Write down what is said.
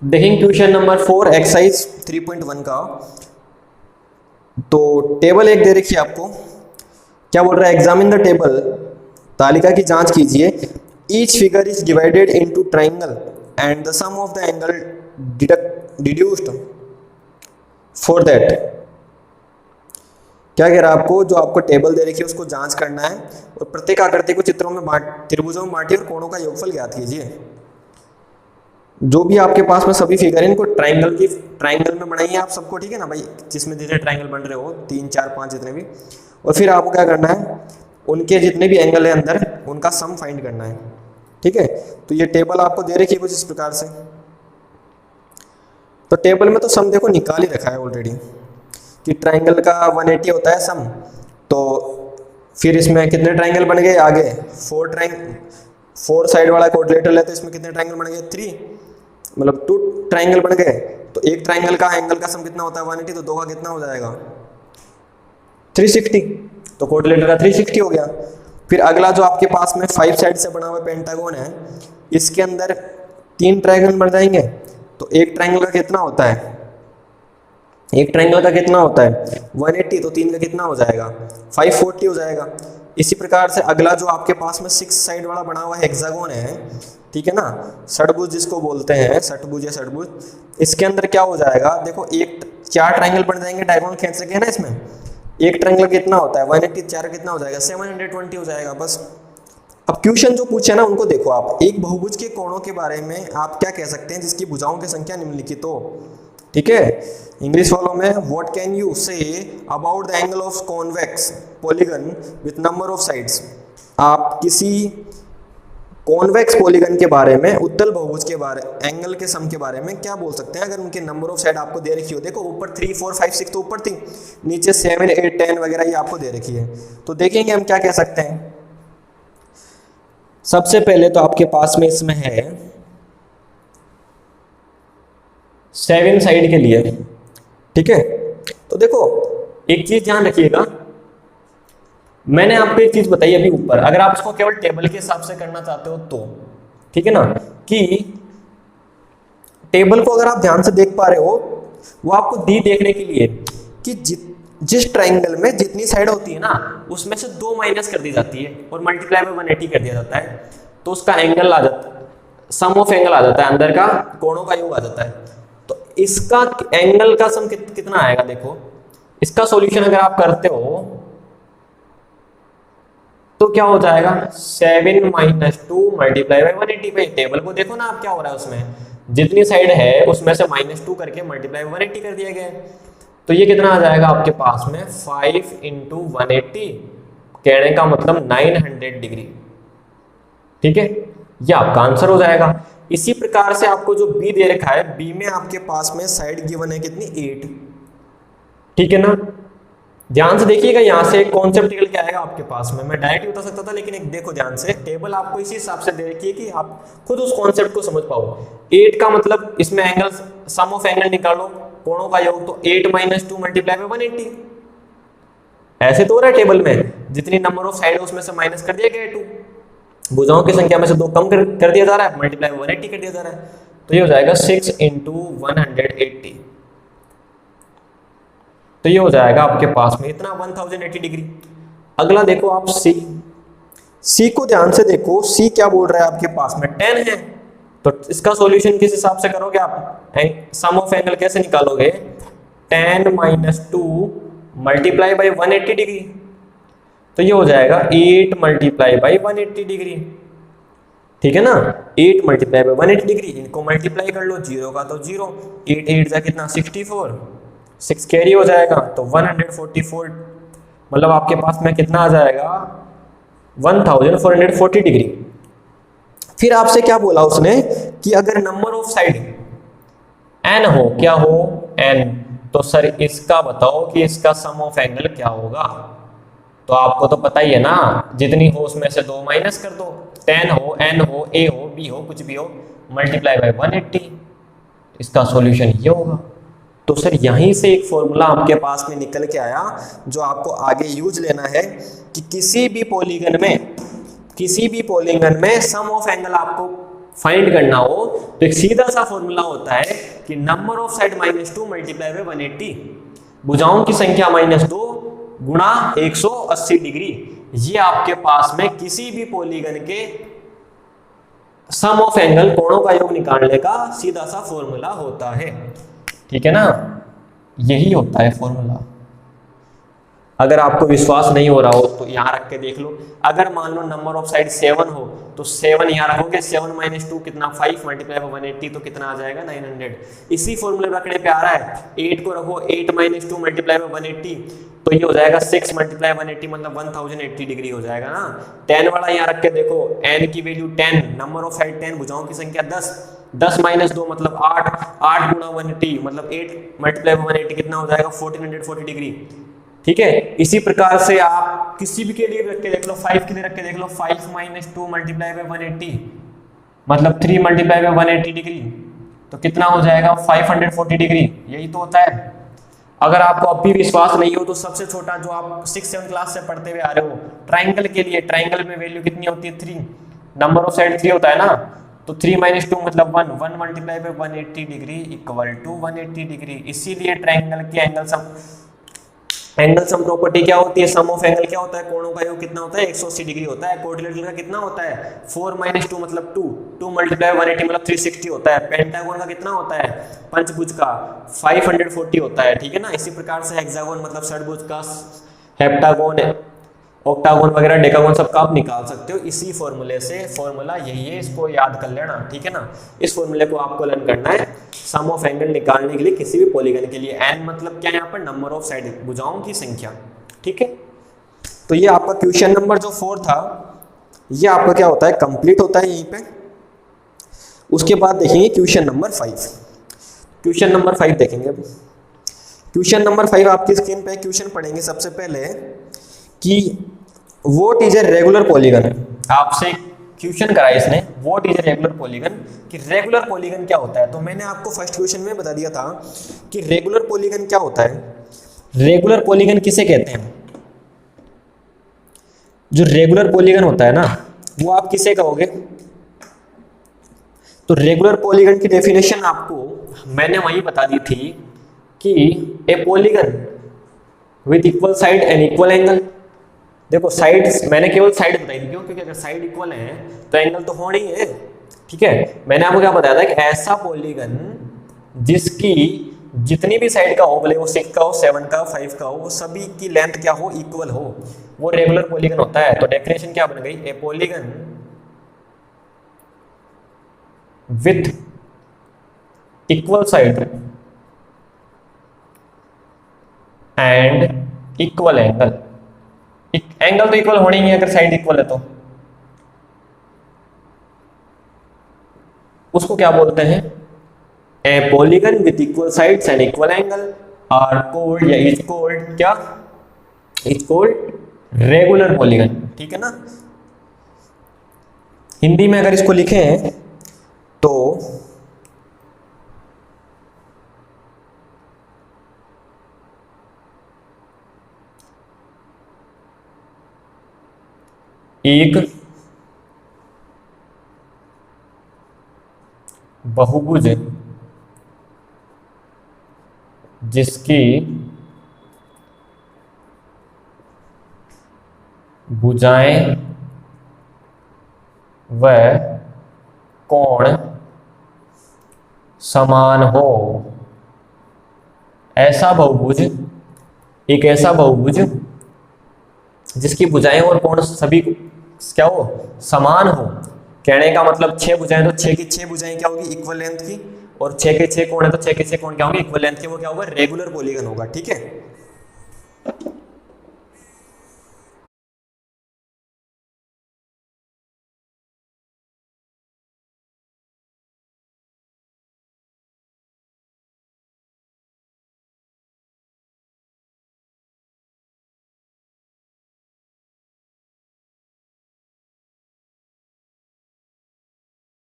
देखेंगे question number 4 exercise 3.1 का। तो टेबल एक दे रखी है आपको, क्या बोल रहा है, एग्जामिन द टेबल, तालिका की जांच कीजिए। Each figure is divided into triangle and the sum of the angle deduced for that. क्या कह रहा है आपको, जो आपको टेबल दे रखी है उसको जांच करना है और प्रत्येक आकृति को चित्रों में त्रिभुजों में बांटिए और कोणों का योगफल ज्ञात कीजिए। जो भी आपके पास में सभी फिगर है इनको ट्राइंगल में बनाइए आप सबको, ठीक है ना भाई, जिसमें जितने ट्राइंगल बन रहे हो 3 4 5 जितने भी, और फिर आपको क्या करना है, उनके जितने भी एंगल है अंदर उनका सम फाइंड करना है, ठीक है। तो ये टेबल आपको दे रखी है कुछ इस प्रकार से। तो टेबल में तो सम देखो निकाल ही रखा है ऑलरेडी कि ट्राइंगल का 180 होता है सम। तो फिर इसमें कितने ट्राइंगल बन गए आगे, 4 साइड वाला कोऑर्डिनेटर लेते इसमें कितने ट्राइंगल बन गए, 3, मतलब 2 ट्राइंगल बन गए। तो एक ट्राइंगल का एंगल का सम कितना होता है 180, तो 2 का कितना हो जाएगा 360, तो कोऑर्डिनेटर का 360 हो गया। फिर अगला जो आपके पास में 5 साइड से बना हुआ पेंटागन है, इसके अंदर 3 ट्राइंगल बन जाएंगे। तो एक ट्राइंगल का कितना होता है, एक ट्राइंगल का कितना होता है 180, तो 3 का कितना हो जाएगा 540 हो जाएगा। इसी प्रकार से अगला जो आपके पास में 6 साइड वाला बना हुआ हेक्सागोन है, ठीक है ना, षटभुज जिसको बोलते हैं, षटभुज या षटभुज, इसके अंदर क्या हो जाएगा, देखो 4 ट्राइंगल बन जाएंगे, डायगोनल खींच सके है ना इसमें। एक ट्राइंगल कितना होता है 180, 4 कितना हो जाएगा 720 हो जाएगा बस। अब क्वेश्चन जो पूछे ना उनको देखो आप, एक बहुभुज के कोणों के बारे में आप क्या कह सकते हैं जिसकी भुजाओं की संख्या निम्नलिखित हो, ठीक है। इंग्लिश वालों में what can you say about the angle of convex polygon with number of sides. आप किसी कॉन्वेक्स पॉलीगन के बारे में, उत्तल बहुभुज के बारे, एंगल के सम के बारे में क्या बोल सकते हैं अगर उनके नंबर ऑफ साइड आपको दे रखी हो। देखो ऊपर 3 4 5 6 तो ऊपर थी, नीचे 7 8 10 वगैरह ये आपको दे रखी है। तो देखेंगे हम क्या कह सकते हैं। सबसे पहले तो आपके पास में इसमें है 7 साइड के लिए, ठीक है। तो देखो एक चीज ध्यान रखिएगा, मैंने आपको एक चीज बताई अभी ऊपर, अगर आप इसको केवल टेबल के हिसाब से करना चाहते हो तो, ठीक है ना, कि टेबल को अगर आप ध्यान से देख पा रहे हो, वो आपको दी देखने के लिए कि जिस ट्राइंगल में जितनी साइड होती है ना उसमें से 2 माइनस कर दी जाती है और मल्टीप्लाई बाय 180 कर दिया जाता है, तो उसका एंगल आ जाता है, सम ऑफ एंगल आ जाता है, अंदर का कोणों का योग आ जाता है। तो इसका एंगल का सम कितना आएगा, देखो इसका सॉल्यूशन अगर आप करते हो तो क्या हो जाएगा 7 - 2 मल्टीप्लाई बाय 180 पे। टेबल को देखो ना आप, क्या हो रहा है उसमें जितनी साइड है उसमें से -2 करके मल्टीप्लाई 180 कर दिया गया है। तो ये कितना आ जाएगा आपके पास में 5 × 180, कहने का मतलब 900 डिग्री, ठीक है, ये आपका आंसर हो जाएगा। इसी प्रकार से आपको जो बी दे रखा है, बी में आपके पास में साइड गिवन है कितनी 8, ठीक है ना। ध्यान से देखिएगा, यहां से एक कॉन्सेप्ट निकल के आएगा आपके पास में, मैं डायरेक्ट बता सकता था लेकिन एक देखो ध्यान से, टेबल आपको इसी हिसाब से दे रखी है कि आप खुद उस कॉन्सेप्ट को समझ पाओ। 8 का मतलब इसमें एंगल, सम ऑफ एंगल निकालो, कोणों का योग, तो 8 - 2 मल्टीप्लाई बाय 180, ऐसे तो हो रहा है टेबल में, जितनी नंबर ऑफ साइड है उसमें से माइनस कर दिया गया 2, भुजाओं की संख्या में से 2 कम कर दिया जा रहा है, मल्टीप्लाई 180 कर दिया जा रहा है। तो ये हो जाएगा 6 × 180, तो ये हो जाएगा आपके पास में इतना 1080 डिग्री। अगला देखो आप सी को ध्यान से देखो, सी क्या बोल रहा है आपके पास में 10 है। तो इसका सॉल्यूशन किस हिसाब से करोगे आप, सम ऑफ एंगल कैसे निकालोगे, 10 - 2 मल्टीप्लाई बाय 180 डिग्री, तो ये हो जाएगा 8 मल्टीप्लाई बाय 180 डिग्री, ठीक है ना। 8 मल्टीप्लाई बाय 180 डिग्री, इनको मल्टीप्लाई कर लो, 0 का तो 0, 8 8 जा कितना 64, 6 कैरी हो जाएगा, तो 144, मतलब आपके पास में कितना आ जाएगा 1440 डिग्री। फिर आपसे क्या बोला उसने कि अगर नंबर ऑफ साइड n हो, क्या हो n, तो सर इसका बताओ कि इसका सम ऑफ एंगल क्या होगा। तो आपको तो पता ही है ना, जितनी हो उसमें से 2 माइनस कर दो, 10 हो, n हो, a हो, b हो, कुछ भी हो, मल्टीप्लाई बाय 180, इसका सॉल्यूशन ये होगा। तो सर यहीं से एक फॉर्मूला आपके पास में निकल के आया जो आपको आगे यूज लेना है कि किसी भी पॉलीगन में सम ऑफ एंगल आपको फाइंड करना हो तो एक सीधा सा फॉर्मूला होता है कि number of side -2 multiply by 180, भुजाओं की संख्या -2 गुणा 180 डिग्री। ये आपके पास में किसी भी पॉलीगन के सम ऑफ एंगल, कोणों का योग निकालने का सीधा सा फॉर्मूला होता है। ठीक है ना, यही होता है फॉर्मूला। अगर आपको विश्वास नहीं हो रहा हो तो यहाँ रख के देख लो। अगर मान लो नंबर ऑफ साइड 7 हो तो 7 यहाँ रखोगे, 7 - 2 कितना 5 मल्टीप्लाई बाय 180 तो कितना आ जाएगा 900। इसी फॉर्मूले रखने पे आ रहा है। 8 को रखो, 8 - 2 मल्टीप्लाई बाय 180 तो ये हो जाएगा 6 मल्टीप्लाई 180 मतलब 1080 डिग्री हो जाएगा ना। 10 वाला यहाँ रख के देखो, n की वैल्यू 10, नंबर ऑफ साइड 10, भुजाओं की संख्या 10, 10 - 2 मतलब 8, 8 गुणा 180 मतलब 8 मल्टीप्लाई बाय 180 कितना हो जाएगा 1440 डिग्री। ठीक है, इसी प्रकार से आप किसी भी के लिए रख के देख लो, 5 के लिए रख के देख लो, 5 - 2 मल्टीप्लाई बाय 180 मतलब 3 मल्टीप्लाई बाय 180 डिग्री तो कितना हो जाएगा 540 डिग्री। यही तो होता है। अगर आपको अब भी विश्वास नहीं हो तो सबसे छोटा जो आप 6-7 क्लास से पढ़ते हुए आ रहे हो, ट्राइंगल के लिए, ट्राइंगल में वैल्यू कितनी होती है 3, नंबर ऑफ साइड 3 होता है ना, तो 3 - 2 मतलब 1, 1 multiply by 180 degree equal to 180 degree. इसीलिए ट्राइंगल के एंगल सम प्रॉपर्टी क्या होती है, सम ऑफ एंगल क्या होता है, कोणों का योग कितना होता है 180 डिग्री होता है। क्वाड्रिलेटरल का कितना होता है 4 - 2 मतलब 2, 2 मल्टीप्लाई 180 मतलब 360 होता है। पेंटागन का कितना होता है, पंचभुज का 540 होता है। ठीक है ना, इसी प्रकार से हेक्सागोन मतलब षटभुज का, हेप्टागोन, ऑक्टागोन वगैरह, डेकागोन सबका आप निकाल सकते हो इसी फॉर्मूले से। फॉर्मूला यही है, इसको याद कर लेना। ठीक है ना, इस फॉर्मूले को आपको लर्न करना है सम ऑफ एंगल निकालने के लिए किसी भी पॉलीगन के लिए। एन मतलब क्या है यहाँ पर, नंबर ऑफ साइड, भुजाओं की संख्या। ठीक है, तो ये आपका क्वेश्चन नंबर जो 4 था, ये आपका क्या होता है, कंप्लीट होता है यहीं पे। उसके बाद देखेंगे क्वेश्चन नंबर 5। क्वेश्चन नंबर 5 देखेंगे। क्वेश्चन नंबर 5 आपकी स्क्रीन पे क्वेश्चन पढ़ेंगे सबसे पहले कि what is a regular polygon. आपसे क्वेश्चन करा है इसने, what is a regular polygon, कि रेगुलर पॉलीगन क्या होता है। तो मैंने आपको फर्स्ट क्वेश्चन में बता दिया था कि रेगुलर पॉलीगन क्या होता है। रेगुलर पॉलीगन किसे कहते हैं, जो रेगुलर पॉलीगन होता है ना वो आप किसे कहोगे। तो रेगुलर पॉलीगन की डेफिनेशन आपको मैंने वही बता दी थी कि ए polygon with equal side and equal angle. देखो साइड मैंने केवल साइड बताई थी, क्यों, क्योंकि अगर साइड इक्वल है तो एंगल तो होना ही है। ठीक है, मैंने आपको क्या बताया था कि ऐसा पॉलीगन जिसकी जितनी भी साइड का हो, भले वो 6 का हो, 7 का हो, 5 का हो, वो सभी की लेंथ क्या हो, इक्वल हो, वो रेगुलर पॉलीगन होता है। तो डेफिनेशन क्या बन गई, ए polygon with equal side and equal angle. Angle तो इक्वल होनी ही है अगर साइड इक्वल है तो। उसको क्या बोलते हैं, a polygon with equal sides and equal angle are called या इज कॉल्ड क्या, इज कॉल्ड रेगुलर पॉलीगन। ठीक है ना, हिंदी में अगर इसको लिखें तो एक बहुभुज जिसकी भुजाएं व कोण समान हो, ऐसा बहुभुज, एक ऐसा बहुभुज जिसकी भुजाएं और कोण सभी क्या हो, समान हो। कहने का मतलब 6 भुजाएं तो 6 की 6 भुजाएं क्या होगी, इक्वल लेंथ की, और 6 के 6 कोण है तो 6 के 6 कोण क्या होंगे, इक्वल लेंथ के। वो क्या होगा, रेगुलर पॉलीगन होगा। ठीक है,